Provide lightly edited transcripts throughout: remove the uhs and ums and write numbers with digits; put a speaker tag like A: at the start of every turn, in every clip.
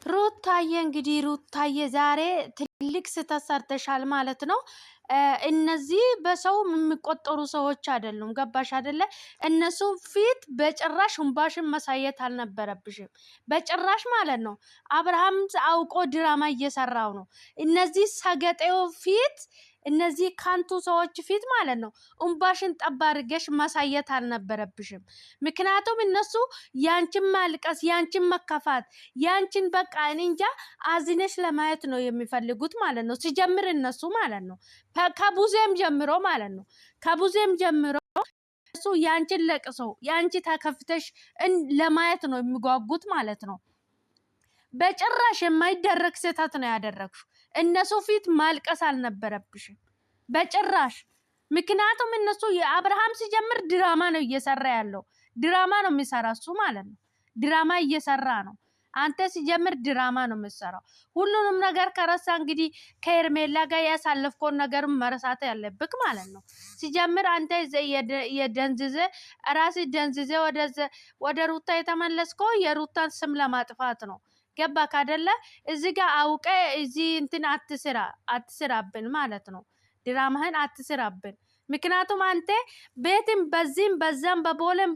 A: ሩታዬ እንግዲህ ሩታዬ ዛሬ ትልቅ ስህተት ሰርተሻል ማለት ነው። እነዚህ በሰው የሚቆጠሩ ሰዎች አይደሉም። ገባሽ አይደለ? እነሱ ፊት በጭራሽ እንባሽን ማሳየት አልነበረብሽም። በጭራሽ ማለት ነው። አብርሃም አውቆ ድራማ እየሰራው ነው። እነዚህ ሰገጤው ፊት እነዚህ ካንቱ ሰዎች ፊት ማለት ነው እንባሽን ጠብ አድርገሽ ማሳየት አልነበረብሽም። ምክንያቱም እነሱ ያንቺን ማልቀስ፣ ያንቺን መከፋት፣ ያንቺን በቃ እኔ እንጃ አዝነሽ ለማየት ነው የሚፈልጉት ማለት ነው። ሲጀምር እነሱ ማለት ነው ከቡዜም ጀምሮ ማለት ነው ከቡዜም ጀምሮ እሱ ያንቺን ለቅሶ ያንቺ ተከፍተሽ ለማየት ነው የሚጓጉት ማለት ነው። በጭራሽ የማይደረግ ስህተት ነው ያደረግሽው። እነሱ ፊት ማልቀስ አልነበረብሽም በጭራሽ። ምክንያቱም እነሱ የአብርሃም ሲጀምር ድራማ ነው እየሰራ ያለው። ድራማ ነው የሚሰራ እሱ ማለት ነው። ድራማ እየሰራ ነው። አንተ ሲጀምር ድራማ ነው የምትሰራው። ሁሉንም ነገር ከረሳ እንግዲህ ከኤርሜላ ጋር ያሳለፍከውን ነገር መረሳት ያለብክ ማለት ነው። ሲጀምር አንተ የደንዝዘ ራስ ደንዝዘ ወደ ሩታ የተመለስከው የሩታን ስም ለማጥፋት ነው። ገባ ካደለ? እዚህ ጋር አውቀ እዚህ እንትን አትስራብን ማለት ነው። ድራማህን አትስራብን። ምክንያቱም አንተ ቤትም በዚህም በዛም በቦለም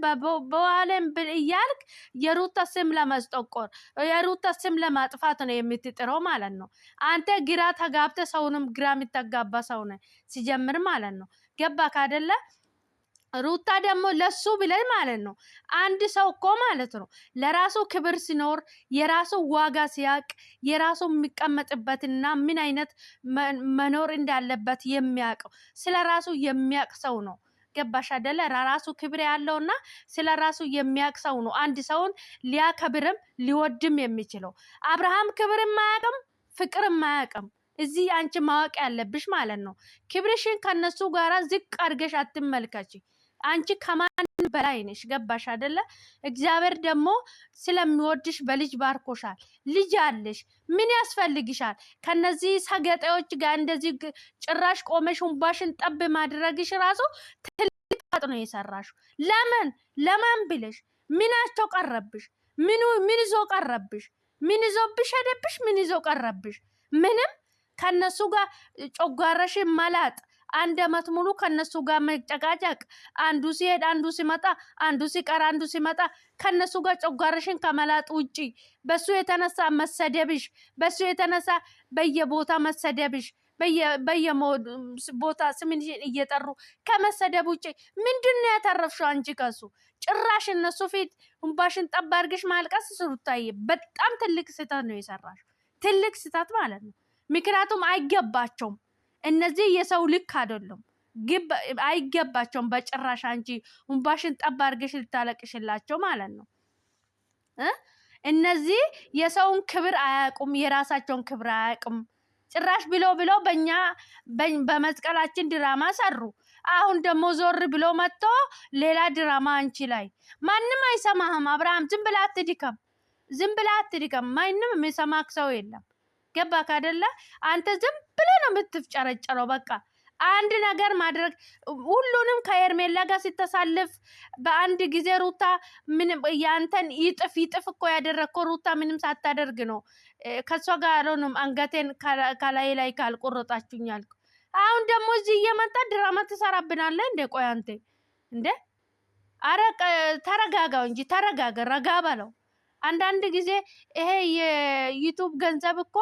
A: በዋለም እያልክ የሩታ ስም ለመስጠቆር የሩታ ስም ለማጥፋት ነው የምትጥረው ማለት ነው። አንተ ግራ ተጋብተ ሰውንም ግራ የምትጋባ ሰው ነህ ሲጀምር ማለት ነው። ገባ ካደለ? ሩታ ደግሞ ለሱ ብለህ ማለት ነው። አንድ ሰው እኮ ማለት ነው ለራሱ ክብር ሲኖር የራሱ ዋጋ ሲያቅ የራሱ የሚቀመጥበትና ምን አይነት መኖር እንዳለበት የሚያውቀው ስለ ራሱ የሚያውቅ ሰው ነው። ገባሽ አይደለ? ራሱ ክብር ያለውና ስለ ራሱ የሚያውቅ ሰው ነው አንድ ሰውን ሊያከብርም ሊወድም የሚችለው። አብርሃም ክብር የማያውቅም ፍቅር የማያውቅም። እዚህ አንቺ ማወቅ ያለብሽ ማለት ነው ክብርሽን ከነሱ ጋራ ዝቅ አድርገሽ አትመልከቺ። አንቺ ከማን በላይ ነሽ። ገባሽ አይደለ? እግዚአብሔር ደግሞ ስለሚወድሽ በልጅ ባርኮሻል። ልጅ አለሽ። ምን ያስፈልግሻል? ከነዚህ ሰገጤዎች ጋር እንደዚህ ጭራሽ ቆመሽ እንባሽን ጠብ ማድረግሽ ራሱ ትልቅ ጣጥ ነው የሰራሽው። ለምን ብለሽ ምናቸው ቀረብሽ? ምን ይዞ ቀረብሽ? ምን ይዞብሽ ሄደብሽ? ምን ይዞ ቀረብሽ? ምንም። ከነሱ ጋር ጮጋራሽን መላጥ 1 አመት ሙሉ ከነሱ ጋር መጨቃጨቅ፣ አንዱ ሲሄድ አንዱ ሲመጣ፣ አንዱ ሲቀር አንዱ ሲመጣ፣ ከነሱ ጋር ጮጋራሽን ከመላጥ ውጪ በሱ የተነሳ መሰደብሽ፣ በሱ የተነሳ በየቦታ መሰደብሽ፣ በየቦታ ስምሽን እየጠሩ ከመሰደብ ውጪ ምንድነው ያተረፍሽው አንቺ ከሱ? ጭራሽ እነሱ ፊት እንባሽን ጠብ አድርገሽ ማልቀስ ሩታዬ በጣም ትልቅ ስህተት ነው የሰራሽ። ትልቅ ስህተት ማለት ነው። ምክንያቱም አይገባቸውም። እነዚህ የሰው ልክ አይደሉም። አይገባቸውም በጭራሽ። አንቺ እንባሽን ጠብ አድርገሽ ልታለቅሽላቸው ማለት ነው። እነዚህ የሰውን ክብር አያውቁም፣ የራሳቸውን ክብር አያውቁም። ጭራሽ ብሎ በእኛ በመስቀላችን ድራማ ሰሩ። አሁን ደግሞ ዞር ብሎ መጥቶ ሌላ ድራማ አንቺ ላይ። ማንም አይሰማህም አብርሃም። ዝም ብላ አትድከም፣ ዝም ብላ አትድከም። ማንም የሚሰማክ ሰው የለም። ገባክ አይደለ? አንተ ዝም ብለህ ነው የምትፍጨረጨረው። በቃ አንድ ነገር ማድረግ ሁሉንም ከኤርሜላ ጋር ሲተሳልፍ በአንድ ጊዜ ሩታ ምንም ያንተን ይጥፍ እኮ ያደረግከው ሩታ ምንም ሳታደርግ ነው። ከሷ ጋር አልሆንም አንገቴን ከላይ ካልቆረጣችሁኛል። አሁን ደግሞ እዚህ እየመጣ ድራማ ትሰራብናለህ እንደ? ቆይ አንተ እንደ አረ ተረጋጋው እንጂ ተረጋጋ፣ ረጋ በለው። አንዳንድ ጊዜ ይሄ የዩቲዩብ ገንዘብ እኮ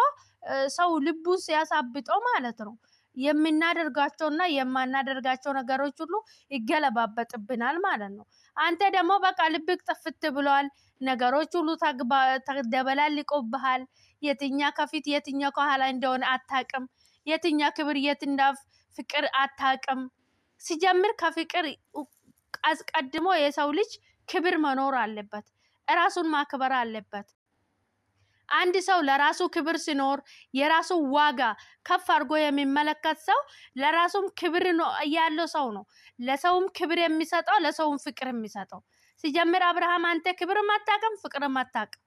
A: ሰው ልቡን ሲያሳብጠው ማለት ነው የምናደርጋቸውና የማናደርጋቸው ነገሮች ሁሉ ይገለባበጥብናል ማለት ነው። አንተ ደግሞ በቃ ልብክ ጥፍት ብለዋል። ነገሮች ሁሉ ተደበላልቆብሃል። የትኛ ከፊት የትኛ ከኋላ እንደሆነ አታቅም። የትኛ ክብር የትና ፍቅር አታቅም። ሲጀምር ከፍቅር አስቀድሞ የሰው ልጅ ክብር መኖር አለበት። ራሱን ማክበር አለበት። አንድ ሰው ለራሱ ክብር ሲኖር የራሱ ዋጋ ከፍ አድርጎ የሚመለከት ሰው ለራሱም ክብር ያለው ሰው ነው። ለሰውም ክብር የሚሰጠው፣ ለሰውም ፍቅር የሚሰጠው። ሲጀምር አብርሃም አንተ ክብርም አታውቅም ፍቅርም አታውቅም።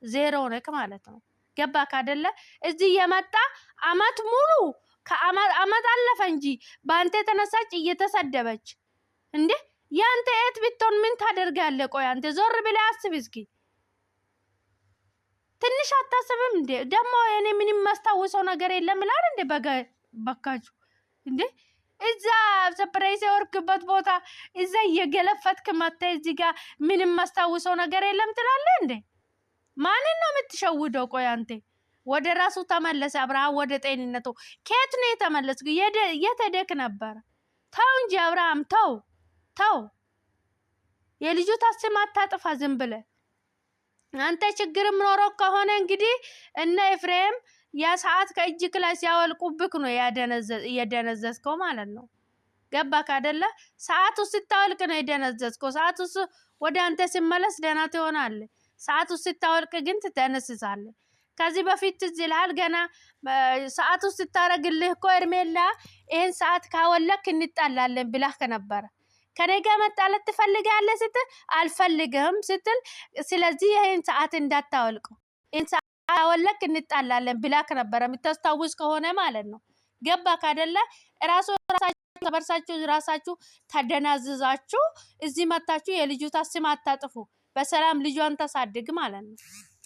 A: ዜሮ ነክ ማለት ነው። ገባክ አይደለ? እዚህ የመጣ አመት ሙሉ ከአመት አለፈ እንጂ በአንተ የተነሳች እየተሰደበች እንዴ ያንተ እህት ብትሆን ምን ታደርጋለህ? ቆይ አንተ ዞር ብለህ አስብ እስኪ። ትንሽ አታስብም እንዴ? ደግሞ እኔ ምንም ማስታውሰው ነገር የለም ይላል እንዴ? በካጁ እንዴ እዛ ሰፕራይዝ የወርክበት ቦታ እዛ እየገለፈትክ መጥተህ እዚህ ጋር ምንም ማስታውሰው ነገር የለም ትላለህ እንዴ? ማንን ነው የምትሸውደው? ቆይ አንተ ወደ ራሱ ተመለሰ አብርሃም፣ ወደ ጤንነቱ። ከየት ነው የተመለስኩ? የተደክ ነበር። ተው እንጂ አብርሃም ተው። የልጁ ታስም አታጥፋ ዝም ብለህ። አንተ ችግርም ኖሮ ከሆነ እንግዲህ እነ ኤፍሬም ያ ሰዓት ከእጅክ ላይ ሲያወልቁብክ ነው የደነዘዝከው ማለት ነው። ገባክ አይደለ? ሰዓቱ ስታወልቅ ነው የደነዘዝከው። ሰዓቱ ወደ አንተ ሲመለስ ደህና ትሆናለህ። ሰዓቱ ስታወልቅ ግን ትደነዝዛለህ። ከዚህ በፊት ትዝ ይልሃል ገና ሰዓቱ ስታረግልህ እኮ ሄርሜላ ይሄን ሰዓት ካወለክ እንጣላለን ብላህ ነበር። ከኔ ጋር መጣላት ትፈልጋለህ ስትል አልፈልግም ስትል፣ ስለዚህ ይሄን ሰዓት እንዳታወልቁ ይሄን ሰዓት አወለክ እንጣላለን ብላክ ነበር። የምታስታውስ ከሆነ ማለት ነው። ገባክ አይደለ? ራሳችሁ ተደናዝዛችሁ እዚህ መታችሁ የልጁ ታስም አታጥፉ። በሰላም ልጇን ታሳድግ ማለት ነው።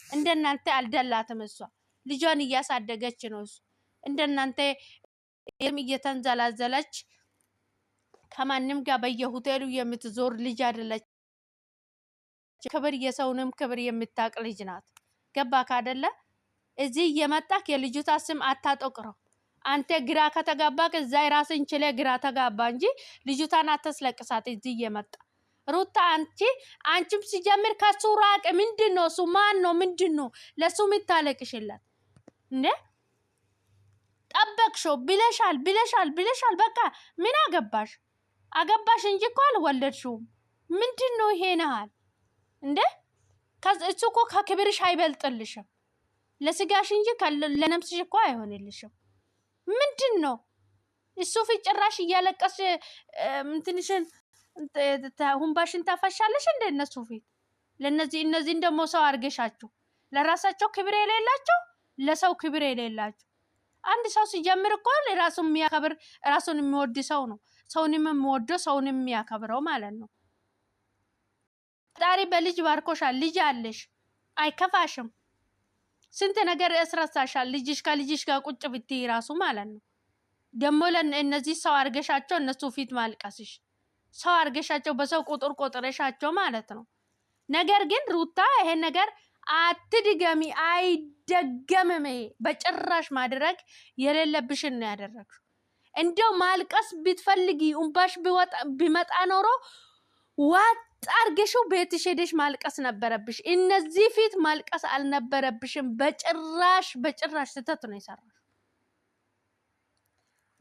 A: እንደናንተ አልደላትም። እሷ ልጇን እያሳደገች ነው። እሱ እንደናንተ እየተንዘላዘለች ከማንም ጋር በየሆቴሉ የምትዞር ልጅ አይደለች። ክብር የሰውንም ክብር የምታቅ ልጅ ናት። ገባክ አይደለ? እዚህ እየመጣክ የልጁ ታስም አታጠቅረው። አንተ ግራ ከተጋባክ እዛ ራስን ችለ ግራ ተጋባ እንጂ ልጁታን አታስለቅሳት። እዚህ እየመጣ ሩታ አንቺም ሲጀምር ከሱ ራቅ። ምንድነው እሱ? ማን ነው? ምንድነው ለሱ የምታለቅሽለት እንዴ? ጠበቅሽው ብለሻል። በቃ ምን አገባሽ እንጂ እኮ አልወለድሽውም። ምንድነው ይሄ ነሃል እንዴ? እሱ እኮ ከክብርሽ አይበልጥልሽም። ለስጋሽ እንጂ ለነፍስሽ እኮ አይሆንልሽም። ምንድነው እሱ ፊት ጭራሽ እያለቀስሽ እንትንሽን ሁንባሽን ታፈሻለሽ እንደ እነሱ ፊት። እነዚህን ደግሞ ሰው አርገሻችሁ ለራሳቸው ክብር የሌላቸው ለሰው ክብር የሌላቸው። አንድ ሰው ሲጀምር እኮ ራሱን የሚያከብር ራሱን የሚወድ ሰው ነው ሰውንም የሚወደው ሰውንም የሚያከብረው ማለት ነው። ዛሬ በልጅ ባርኮሻል። ልጅ አለሽ፣ አይከፋሽም። ስንት ነገር ያስረሳሻል። ከልጅሽ ጋር ቁጭ ብትይ ራሱ ማለት ነው። ደግሞ ለእነዚህ ሰው አርገሻቸው እነሱ ፊት ማልቀስሽ ሰው አርገሻቸው በሰው ቁጥር ቆጥረሻቸው ማለት ነው። ነገር ግን ሩታ ይሄን ነገር አትድገሚ፣ አይደገምም። ይሄ በጭራሽ ማድረግ የሌለብሽን ነው ያደረግሽው። እንደው ማልቀስ ብትፈልጊ እንባሽ ቢመጣ ኖሮ ዋጥ አርገሽው ቤትሽ ሄደሽ ማልቀስ ነበረብሽ። እነዚህ ፊት ማልቀስ አልነበረብሽም። በጭራሽ ስህተት ነው የሰራሽ።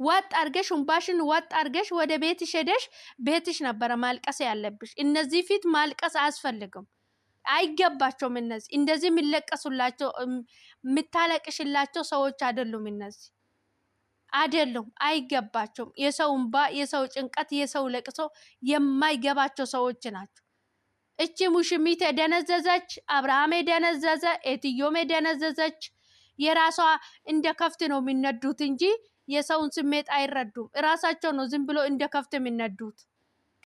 A: ዋጥ አርገሽ እንባሽን ዋጥ አርገሽ ወደ ቤትሽ ሄደሽ ቤትሽ ነበረ ማልቀስ ያለብሽ። እነዚህ ፊት ማልቀስ አያስፈልግም፣ አይገባቸውም። እንደዚህ የሚለቀሱላቸው የምታለቅሽላቸው ሰዎች አይደሉም። እነዚህ አይደሉም፣ አይገባቸውም። የሰው እንባ፣ የሰው ጭንቀት፣ የሰው ለቅሶ የማይገባቸው ሰዎች ናቸው። እቺ ሙሽሚት ደነዘዘች፣ አብርሃም ደነዘዘ፣ ኤትዮም ደነዘዘች። የራሷ እንደ ከፍት ነው የሚነዱት እንጂ የሰውን ስሜት አይረዱም። እራሳቸው ነው ዝም ብሎ እንደ ከፍት የሚነዱት።